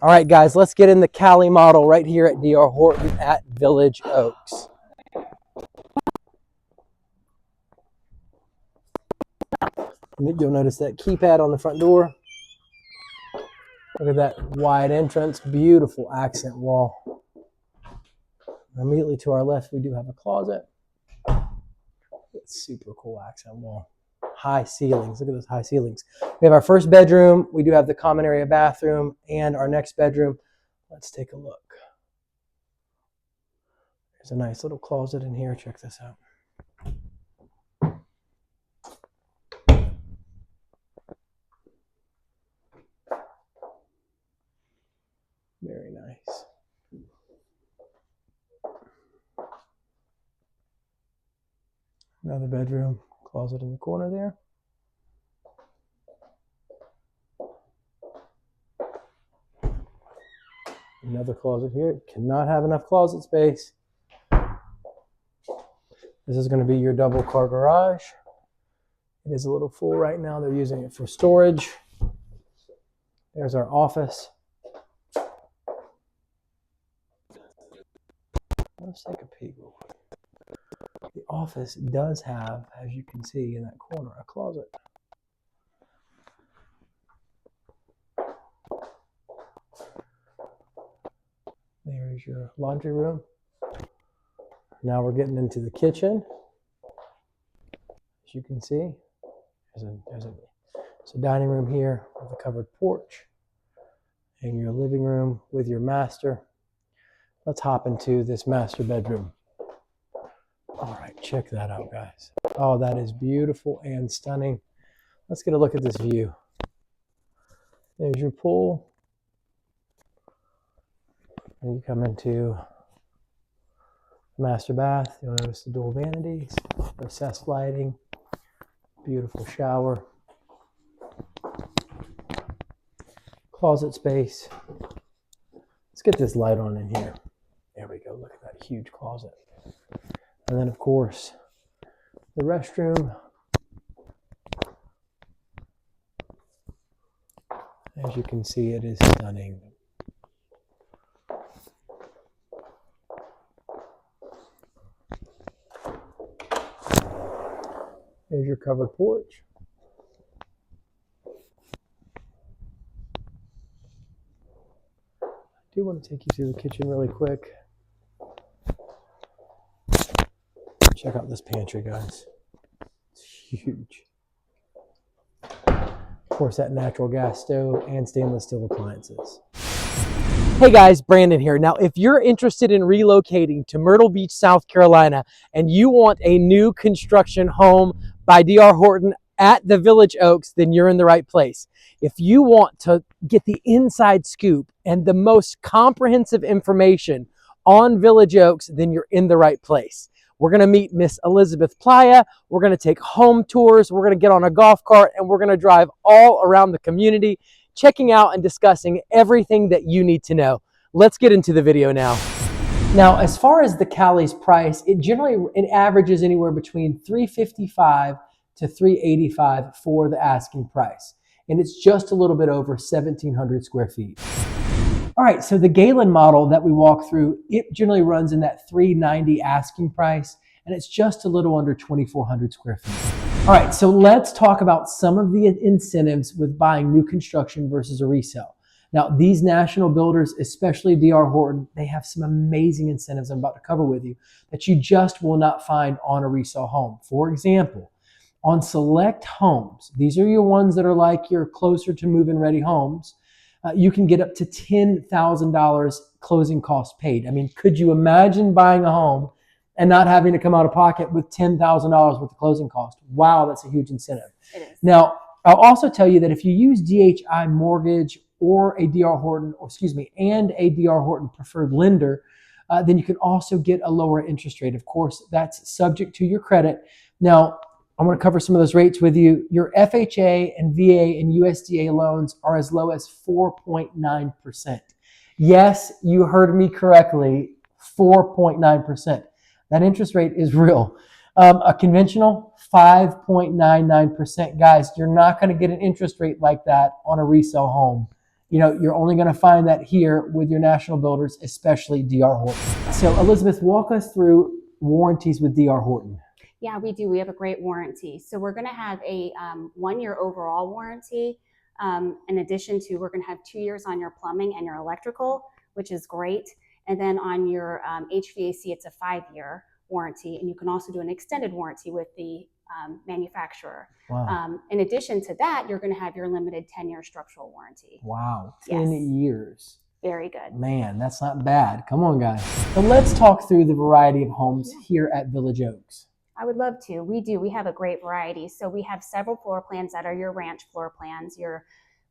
All right, guys, let's get in the Cali model right here at D.R. Horton at Village Oaks. You'll notice that keypad on the front door. Look at that wide entrance, beautiful accent wall. Immediately to our left, we do have a closet. It's super cool accent wall. High ceilings, look at those high ceilings. We have our first bedroom, we do have the common area bathroom, and our next bedroom. Let's take a look. There's a nice little closet in here, check this out. Very nice. Another bedroom, closet in the corner there. Another closet here. Cannot have enough closet space. This is going to be your double car garage. It is a little full right now. They're using it for storage. There's our office. Let's take a peek real quick. The office does have, as you can see in that corner, a closet. There's your laundry room. Now we're getting into the kitchen. As you can see, there's a dining room here with a covered porch, and your living room with your master. Let's hop into this master bedroom. All right, check that out, guys. Oh, that is beautiful and stunning. Let's get a look at this view. There's your pool. And you come into the master bath. You'll notice the dual vanities, recessed lighting, beautiful shower, closet space. Let's get this light on in here. There we go. Look at that huge closet. And then, of course, the restroom. As you can see, it is stunning. There's your covered porch. I do want to take you through the kitchen really quick. Check out this pantry, guys. It's huge. Of course, that natural gas stove and stainless steel appliances. Hey guys, Brandon here. Now, if you're interested in relocating to Myrtle Beach, South Carolina, and you want a new construction home by D.R. Horton at the Village Oaks, then you're in the right place. If you want to get the inside scoop and the most comprehensive information on Village Oaks, then you're in the right place. We're going to meet Miss Elizabeth Playa. We're going to take home tours. We're going to get on a golf cart, and we're going to drive all around the community, checking out and discussing everything that you need to know. Let's get into the video now. Now, as far as the Cali's price, it averages anywhere between $355 to $385 for the asking price. And it's just a little bit over 1,700 square feet. All right, so the Galen model that we walk through, it generally runs in that $390 asking price, and it's just a little under 2,400 square feet. All right, so let's talk about some of the incentives with buying new construction versus a resale. Now, these national builders, especially D.R. Horton, they have some amazing incentives I'm about to cover with you that you just will not find on a resale home. For example, on select homes, these are your ones that are like your closer to move-in ready homes, you can get up to $10,000 closing costs paid. I mean, could you imagine buying a home and not having to come out of pocket with $10,000 worth of closing cost? Wow, that's a huge incentive. It is. Now, I'll also tell you that if you use DHI Mortgage or a D.R. Horton, and a D.R. Horton preferred lender, then you can also get a lower interest rate. Of course, that's subject to your credit. Now, I'm going to cover some of those rates with you. Your FHA and VA and USDA loans are as low as 4.9%. Yes, you heard me correctly, 4.9%. That interest rate is real. A conventional, 5.99%. Guys, you're not going to get an interest rate like that on a resale home You're only going to find that here with your national builders, especially DR Horton. So Elizabeth, walk us through warranties with DR Horton. Yeah, we do. We have a great warranty. So we're going to have a 1-year overall warranty. In addition to, we're going to have 2 years on your plumbing and your electrical, which is great. And then on your HVAC, it's a 5-year warranty. And you can also do an extended warranty with the manufacturer. Wow. In addition to that, you're going to have your limited 10-year structural warranty. Wow. 10 Yes. years. Very good. Man, that's not bad. Come on, guys. So let's talk through the variety of homes here at Village Oaks. I would love to. We do. We have a great variety. So we have several floor plans that are your ranch floor plans.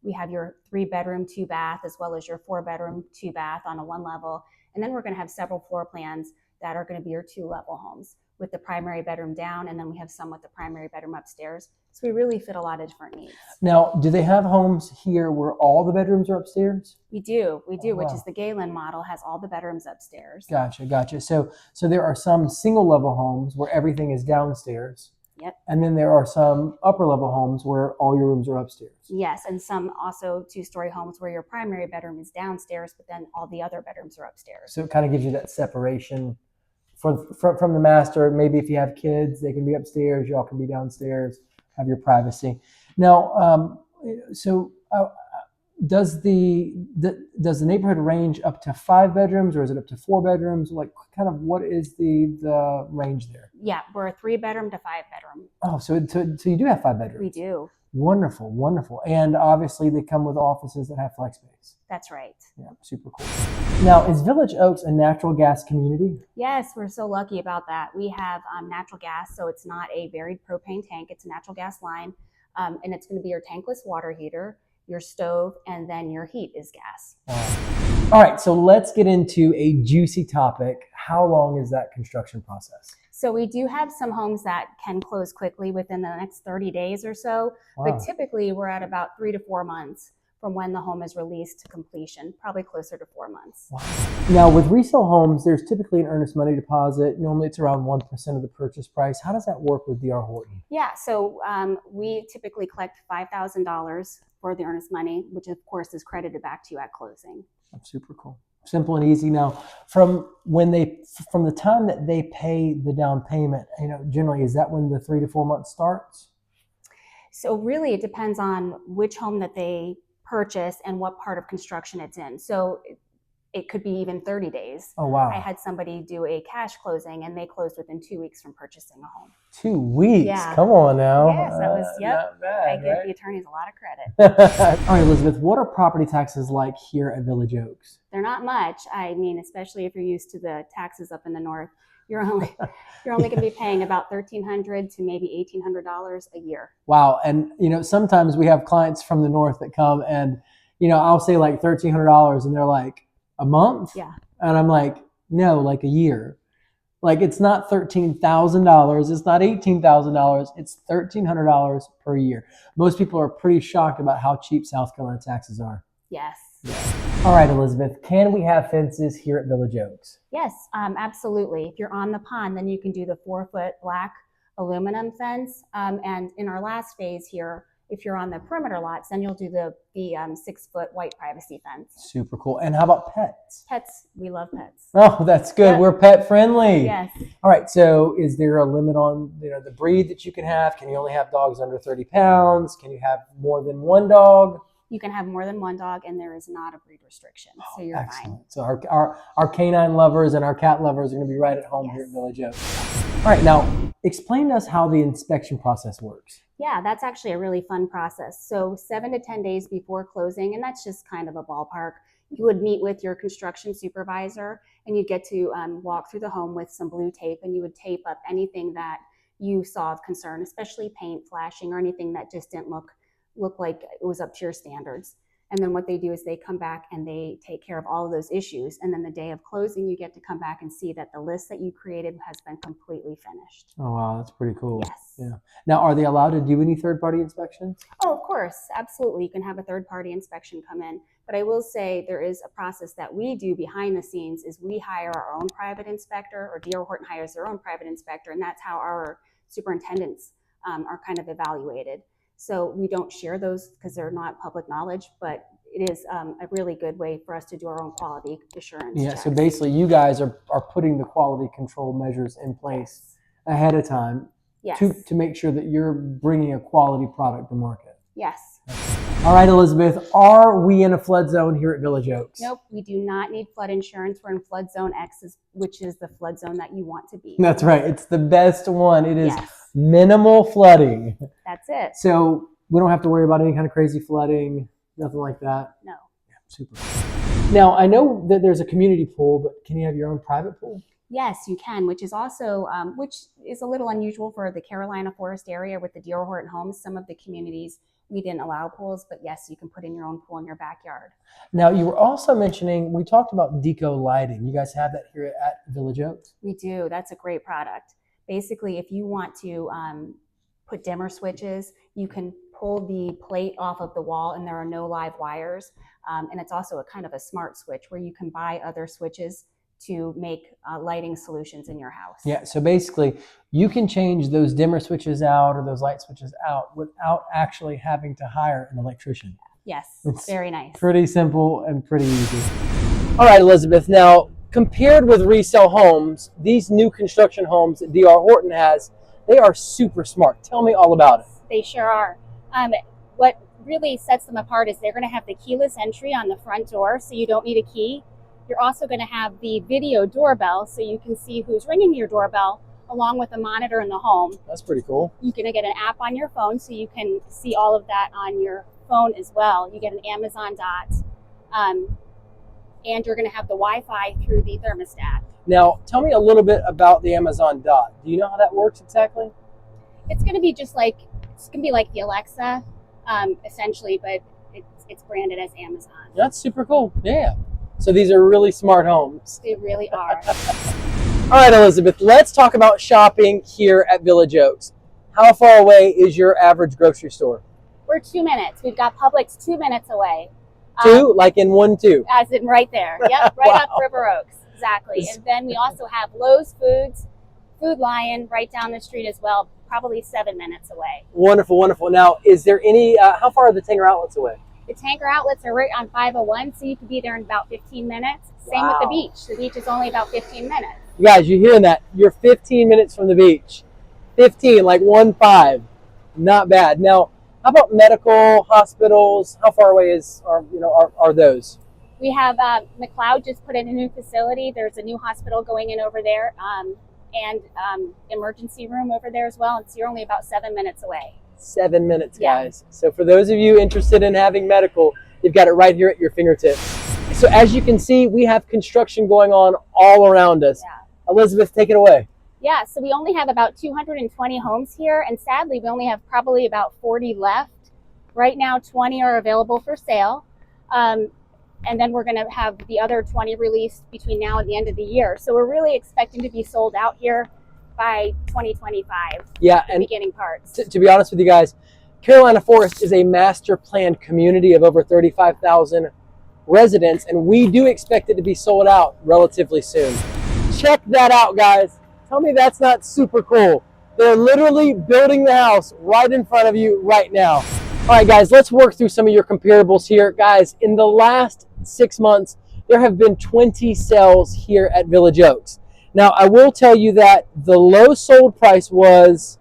We have your 3-bedroom, 2-bath, as well as your 4-bedroom, 2-bath on a 1 level. And then we're going to have several floor plans that are going to be your 2-level homes with the primary bedroom down. And then we have some with the primary bedroom upstairs. So we really fit a lot of different needs. Now, do they have homes here where all the bedrooms are upstairs? We do, Oh, wow. which is the Galen model, has all the bedrooms upstairs. Gotcha. So there are some single level homes where everything is downstairs. Yep. And then there are some upper level homes where all your rooms are upstairs. Yes, and some also 2-story homes where your primary bedroom is downstairs, but then all the other bedrooms are upstairs. So it kind of gives you that separation from the master. Maybe if you have kids, they can be upstairs, y'all can be downstairs, have your privacy. Now, does the neighborhood range up to 5 bedrooms, or is it up to 4 bedrooms? Like, kind of, what is the range there? Yeah, we're a 3-bedroom to 5-bedroom. Oh, so you do have 5 bedrooms. We do. Wonderful. And obviously they come with offices that have flex space. That's right. Yeah, super cool. Now, is Village Oaks a natural gas community? Yes, we're so lucky about that. We have natural gas, so it's not a buried propane tank. It's a natural gas line, and it's going to be your tankless water heater, your stove, and then your heat is gas. Wow. All right, so let's get into a juicy topic. How long is that construction process? So we do have some homes that can close quickly within the next 30 days or so, Wow. but typically we're at about 3 to 4 months from when the home is released to completion, probably closer to 4 months. Wow. Now, with resale homes, there's typically an earnest money deposit. Normally it's around 1% of the purchase price. How does that work with DR Horton? Yeah, so we typically collect $5,000 for the earnest money, which of course is credited back to you at closing. That's super cool. Simple and easy. Now, from the time that they pay the down payment, generally, is that when the 3 to 4 months starts? So really, it depends on which home that they purchase and what part of construction it's in. So it could be even 30 days. Oh, wow. I had somebody do a cash closing and they closed within 2 weeks from purchasing a home. 2 weeks? Yeah. Come on now. Yes, that was, yep. Not bad, I give right? the attorneys a lot of credit. All right, Elizabeth, what are property taxes like here at Village Oaks? They're not much. I mean, especially if you're used to the taxes up in the north, you're only going to be paying about $1,300 to maybe $1,800 a year. Wow. And, sometimes we have clients from the north that come and, I'll say like $1,300 and they're like, a month? Yeah. And I'm like, no, like a year. Like, it's not $13,000. It's not $18,000. It's $1,300 per year. Most people are pretty shocked about how cheap South Carolina taxes are. Yes. Yeah. All right, Elizabeth, can we have fences here at Village Oaks? Yes, absolutely. If you're on the pond, then you can do the 4-foot black aluminum fence. And in our last phase here, if you're on the perimeter lots, then you'll do the 6-foot white privacy fence. Super cool. And how about pets? Pets, we love pets. Oh, that's good. Yep. We're pet friendly. Yes. All right. So is there a limit on the breed that you can have? Can you only have dogs under 30 pounds? Can you have more than one dog? You can have more than one dog, and there is not a breed restriction, so you're excellent. fine. So our canine lovers and our cat lovers are going to be right at home here at Village Oaks. All right. Now, explain to us how the inspection process works. Yeah, that's actually a really fun process. So 7 to 10 days before closing, and that's just kind of a ballpark, you would meet with your construction supervisor and you'd get to walk through the home with some blue tape, and you would tape up anything that you saw of concern, especially paint, flashing, or anything that just didn't look like it was up to your standards. And then what they do is they come back and they take care of all of those issues. And then the day of closing, you get to come back and see that the list that you created has been completely finished. Oh, wow. That's pretty cool. Yes. Yeah. Now, are they allowed to do any third-party inspections? Oh, of course. Absolutely. You can have a third-party inspection come in. But I will say there is a process that we do behind the scenes is we hire our own private inspector, or DR Horton hires their own private inspector. And that's how our superintendents are kind of evaluated. So we don't share those because they're not public knowledge, but it is a really good way for us to do our own quality assurance Yeah, checks. so basically you guys are putting the quality control measures in place ahead of time Yes. to make sure that you're bringing a quality product to market. Yes. All right, Elizabeth, are we in a flood zone here at Village Oaks? Nope, we do not need flood insurance. We're in flood zone X, which is the flood zone that you want to be. That's right. It's the best one. It is Yes. minimal flooding. That's it. So we don't have to worry about any kind of crazy flooding, nothing like that. No. Yeah, super. Now, I know that there's a community pool, but can you have your own private pool? Yes, you can, which is also, which is a little unusual for the Carolina Forest area with the D.R. Horton homes. Some of the communities, we didn't allow pools, but yes, you can put in your own pool in your backyard. Now, you were also mentioning, we talked about deco lighting. You guys have that here at Village Oaks? We do. That's a great product. Basically, if you want to put dimmer switches, you can pull the plate off of the wall and there are no live wires. And it's also a kind of a smart switch where you can buy other switches to make lighting solutions in your house. Yeah, so basically you can change those dimmer switches out or those light switches out without actually having to hire an electrician. Yes, It's very nice. Pretty simple and pretty easy. All right, Elizabeth, now compared with resale homes, these new construction homes that D.R. Horton has, they are super smart. Tell me all about it. They sure are. What really sets them apart is they're going to have the keyless entry on the front door, so you don't need a key. You're also going to have the video doorbell, so you can see who's ringing your doorbell, along with a monitor in the home. That's pretty cool. You're going to get an app on your phone, so you can see all of that on your phone as well. You get an Amazon Dot, and you're going to have the Wi-Fi through the thermostat. Now, tell me a little bit about the Amazon Dot. Do you know how that works exactly? It's going to be just like, it's going to be like the Alexa, essentially, but it's branded as Amazon. That's super cool. Yeah. So these are really smart homes. They really are. All right, Elizabeth, let's talk about shopping here at Village Oaks. How far away is your average grocery store? We're 2 minutes. We've got Publix 2 minutes away. Two, like in 1, 2? As in right there. Yep, right Wow. off River Oaks. Exactly. And then we also have Lowe's Foods, Food Lion right down the street as well, probably 7 minutes away. Wonderful, wonderful. Now, is there any, how far are the Tanger outlets away? The Tanker outlets are right on 501, so you can be there in about 15 minutes. Same with the beach. The beach is only about 15 minutes. You guys, you're hearing that? You're 15 minutes from the beach. 15, like 1-5. Not bad. Now, how about medical hospitals? How far away are those? We have McLeod just put in a new facility. There's a new hospital going in over there, and emergency room over there as well. And so you're only about 7 minutes away. 7 minutes, guys. So for those of you interested in having medical, you've got it right here at your fingertips. So as you can see, we have construction going on all around us. Yeah. Elizabeth, take it away. Yeah, so we only have about 220 homes here, and sadly, we only have probably about 40 left. Right now, 20 are available for sale, and then we're going to have the other 20 released between now and the end of the year. So we're really expecting to be sold out here by 2025. Yeah, and beginning parts. To be honest with you guys, Carolina Forest is a master planned community of over 35,000 residents, and we do expect it to be sold out relatively soon. Check that out, guys. Tell me that's not super cool. They're literally building the house right in front of you right now. All right, guys, let's work through some of your comparables here. Guys, in the last 6 months, there have been 20 sales here at Village Oaks. Now, I will tell you that the low sold price was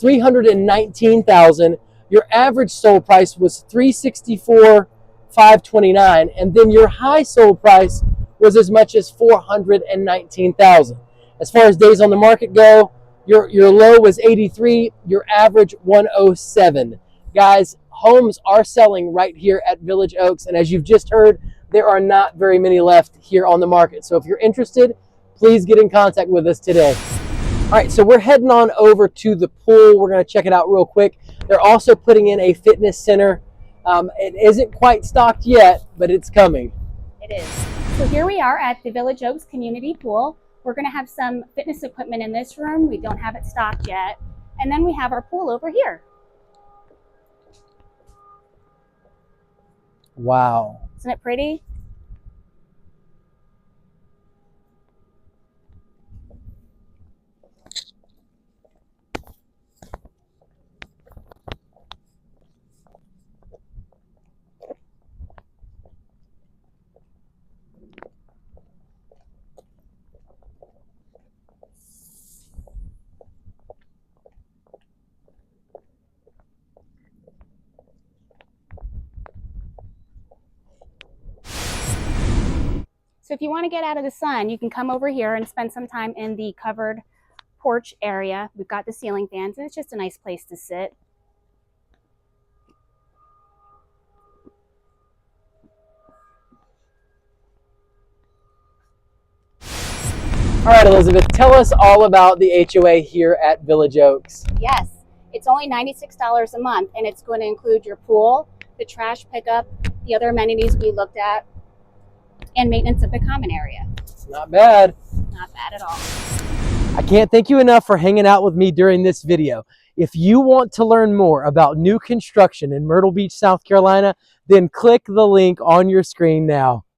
$319,000. Your average sold price was $364,529, and then your high sold price was as much as $419,000. As far as days on the market go, your low was 83, your average 107. Guys, homes are selling right here at Village Oaks, and as you've just heard, there are not very many left here on the market. So if you're interested, please get in contact with us today. All right, so we're heading on over to the pool. We're going to check it out real quick. They're also putting in a fitness center. It isn't quite stocked yet, but it's coming. It is. So here we are at the Village Oaks Community Pool. We're going to have some fitness equipment in this room. We don't have it stocked yet. And then we have our pool over here. Wow. Isn't it pretty? So if you want to get out of the sun, you can come over here and spend some time in the covered porch area. We've got the ceiling fans, and it's just a nice place to sit. All right, Elizabeth, tell us all about the HOA here at Village Oaks. Yes, it's only $96 a month, and it's going to include your pool, the trash pickup, the other amenities we looked at, and maintenance of the common area. It's not bad. Not bad at all. I can't thank you enough for hanging out with me during this video. If you want to learn more about new construction in Myrtle Beach, South Carolina, then click the link on your screen now.